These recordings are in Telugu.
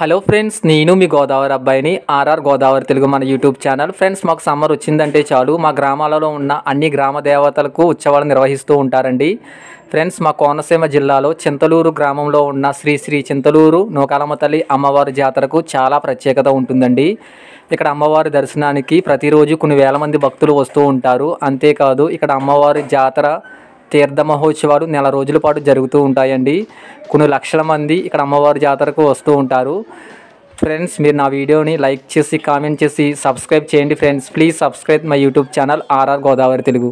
హలో ఫ్రెండ్స్, నేను మీ గోదావరి అబ్బాయిని ఆర్ఆర్ గోదావరి తెలుగు మన యూట్యూబ్ ఛానల్. ఫ్రెండ్స్, మాకు సమ్మర్ వచ్చిందంటే చాలు మా గ్రామాలలో ఉన్న అన్ని గ్రామ దేవతలకు ఉత్సవాలు నిర్వహిస్తూ ఉంటారండి. ఫ్రెండ్స్, మా కోనసీమ జిల్లాలో చింతలూరు గ్రామంలో ఉన్న శ్రీ శ్రీ చింతలూరు నూకాలమ్మ తల్లి అమ్మవారి జాతరకు చాలా ప్రత్యేకత ఉంటుందండి. ఇక్కడ అమ్మవారి దర్శనానికి ప్రతిరోజు కొన్ని వేల మంది భక్తులు వస్తూ ఉంటారు. అంతేకాదు ఇక్కడ అమ్మవారి జాతర తీర్థ మహోత్సవాలు నెల రోజుల పాటు జరుగుతూ ఉంటాయండి. కొన్ని లక్షల మంది ఇక్కడ అమ్మవారి జాతరకు వస్తూ ఉంటారు. ఫ్రెండ్స్, మీరు నా వీడియోని లైక్ చేసి కామెంట్ చేసి సబ్స్క్రైబ్ చేయండి. Friends, please subscribe my YouTube channel RR Godavari Telugu.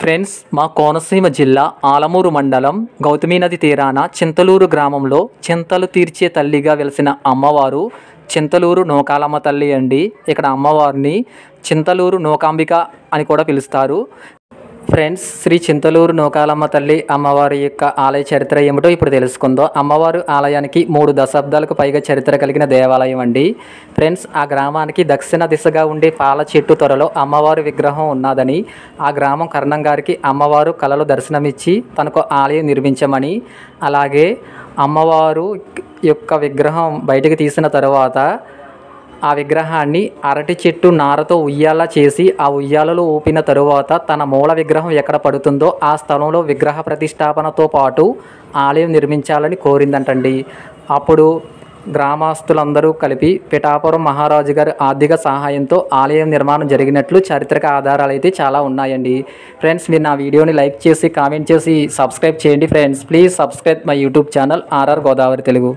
Friends, మా కోనసీమ జిల్లా ఆలమూరు మండలం గౌతమి నది తీరాన చింతలూరు గ్రామంలో చింతలు తీర్చే తల్లిగా వెలిసిన అమ్మవారు చింతలూరు నూకాలమ్మ తల్లి అండి. ఇక్కడ అమ్మవారిని చింతలూరు నూకాంబిక అని కూడా పిలుస్తారు. ఫ్రెండ్స్, శ్రీ చింతలూరు నూకాలమ్మ తల్లి అమ్మవారి యొక్క ఆలయ చరిత్ర ఏమిటో ఇప్పుడు తెలుసుకుందాం. అమ్మవారి ఆలయానికి 3 దశాబ్దాలకు పైగా చరిత్ర కలిగిన దేవాలయం అండి. ఫ్రెండ్స్, ఆ గ్రామానికి దక్షిణ దిశగా ఉండే పాల చెట్టు త్వరలో అమ్మవారి విగ్రహం ఉన్నదని, ఆ గ్రామం కర్ణం గారికి అమ్మవారు కలలో దర్శనమిచ్చి తనకు ఆలయం నిర్మించమని, అలాగే అమ్మవారు యొక్క విగ్రహం బయటకు తీసిన తర్వాత ఆ విగ్రహాన్ని అరటి చెట్టు నారతో ఉయ్యాల చేసి ఆ ఉయ్యాలలో ఊపిన తరువాత తన మూల విగ్రహం ఎక్కడ పడుతుందో ఆ స్థలంలో విగ్రహ ప్రతిష్టాపనతో పాటు ఆలయం నిర్మించాలని కోరిందంటండి. అప్పుడు గ్రామస్తులందరూ కలిపి పిఠాపురం మహారాజు గారి ఆర్థిక సహాయంతో ఆలయం నిర్మాణం జరిగినట్లు చారిత్రక ఆధారాలు అయితే చాలా ఉన్నాయండి. ఫ్రెండ్స్, మీరు నా వీడియోని లైక్ చేసి కామెంట్ చేసి సబ్స్క్రైబ్ చేయండి. Friends, please subscribe my YouTube channel RR Godavari Telugu.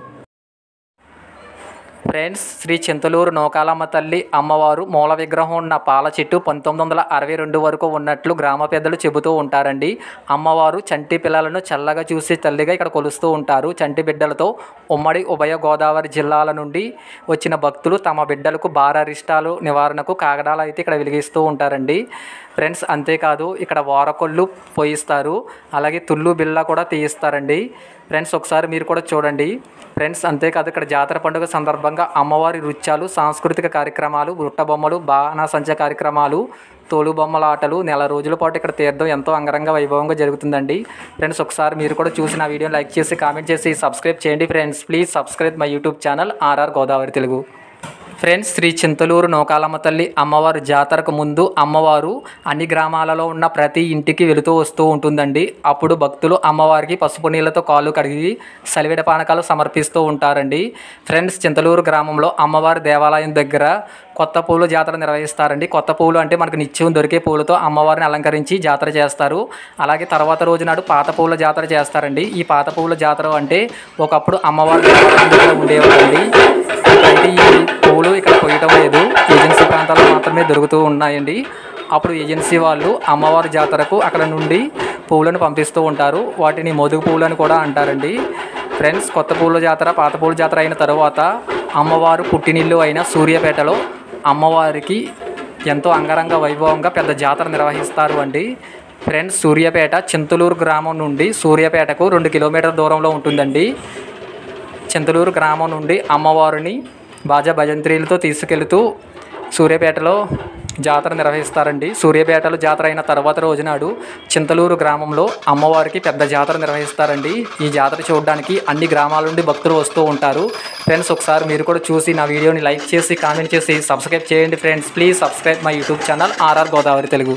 Friends, Shri Chintaluru Nookalamma తల్లి అమ్మవారు మూల విగ్రహం ఉన్న పాల చెట్టు 1962 వరకు ఉన్నట్లు గ్రామ పెద్దలు చెబుతూ ఉంటారండి. అమ్మవారు చంటి పిల్లలను చల్లగా చూసే తల్లిగా ఇక్కడ కొలుస్తూ ఉంటారు. చంటి బిడ్డలతో ఉమ్మడి ఉభయ గోదావరి జిల్లాల నుండి వచ్చిన భక్తులు తమ బిడ్డలకు భారారిష్టాలు నివారణకు కాగడాలు అయితే ఇక్కడ వెలిగిస్తూ ఉంటారండి. ఫ్రెండ్స్, అంతేకాదు ఇక్కడ వారకొళ్ళు పోయిస్తారు, అలాగే తుళ్ళు బిళ్ళ కూడా తీయిస్తారండి. ఫ్రెండ్స్, ఒకసారి మీరు కూడా చూడండి. ఫ్రెండ్స్, అంతేకాదు ఇక్కడ జాతర పండుగ సందర్భంగా అమ్మవారి నృత్యాలు, సాంస్కృతిక కార్యక్రమాలు, బుట్టబొమ్మలు, బాణాసంచ కార్యక్రమాలు, తోలుబొమ్మల ఆటలు నెల రోజుల పాటు ఇక్కడ తీర్థం ఎంతో అంగరంగ వైభవంగా జరుగుతుందండి. ఫ్రెండ్స్, ఒకసారి మీరు కూడా చూసి నా వీడియోని లైక్ చేసి కామెంట్ చేసి సబ్స్క్రైబ్ చేయండి. Friends, please subscribe my YouTube channel RR Godavari Telugu. Friends, Shri Chintaluru Nookalamma తల్లి అమ్మవారి జాతరకు ముందు అమ్మవారు అన్ని గ్రామాలలో ఉన్న ప్రతి ఇంటికి వెళుతూ వస్తూ ఉంటుందండి. అప్పుడు భక్తులు అమ్మవారికి పసుపు నీళ్ళతో కాళ్ళు కడిగి సలివిడ పానకాలు సమర్పిస్తూ ఉంటారండి. ఫ్రెండ్స్, చింతలూరు గ్రామంలో అమ్మవారి దేవాలయం దగ్గర కొత్త పూలు జాతర నిర్వహిస్తారండి. కొత్త పూలు అంటే మనకు నిత్యం దొరికే పూలతో అమ్మవారిని అలంకరించి జాతర చేస్తారు. అలాగే తర్వాత రోజు నాడు పాత పూల జాతర చేస్తారండి. ఈ పాత పూల జాతర అంటే ఒకప్పుడు అమ్మవారి దేవాలయం దగ్గర ఉండేవారండి. అయితే ఈ పూలు ఇక్కడ కొయ్యటం లేదు, ఏజెన్సీ ప్రాంతాల్లో మాత్రమే దొరుకుతూ ఉన్నాయండి. అప్పుడు ఏజెన్సీ వాళ్ళు అమ్మవారి జాతరకు అక్కడ నుండి పూలను పంపిస్తూ ఉంటారు. వాటిని మోదుగు పూలు అని కూడా అంటారండి. ఫ్రెండ్స్, కొత్త పూల జాతర పాత పూల జాతర అయిన తర్వాత అమ్మవారు పుట్టినిల్లు అయిన సూర్యాపేటలో అమ్మవారికి ఎంతో అంగరంగ వైభవంగా పెద్ద జాతర నిర్వహిస్తారు అండి. ఫ్రెండ్స్, సూర్యాపేట చింతలూరు గ్రామం నుండి సూర్యాపేటకు 2 కిలోమీటర్ల దూరంలో ఉంటుందండి. చింతలూరు గ్రామం నుండి అమ్మవారిని బాజా భజంత్రీలతో తీసుకెళ్తూ సూర్యాపేటలో జాతర నిర్వహిస్తారండి. సూర్యాపేటలో జాతర అయిన తర్వాత రోజునాడు చింతలూరు గ్రామంలో అమ్మవారికి పెద్ద జాతర నిర్వహిస్తారండి. ఈ జాతర చూడడానికి అన్ని గ్రామాల నుండి భక్తులు వస్తూ ఉంటారు. ఫ్రెండ్స్, ఒకసారి మీరు కూడా చూసి నా వీడియోని లైక్ చేసి కామెంట్ చేసి సబ్స్క్రైబ్ చేయండి. Friends, please subscribe my YouTube channel RR Godavari Telugu.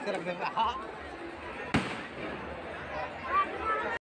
से रख देगा।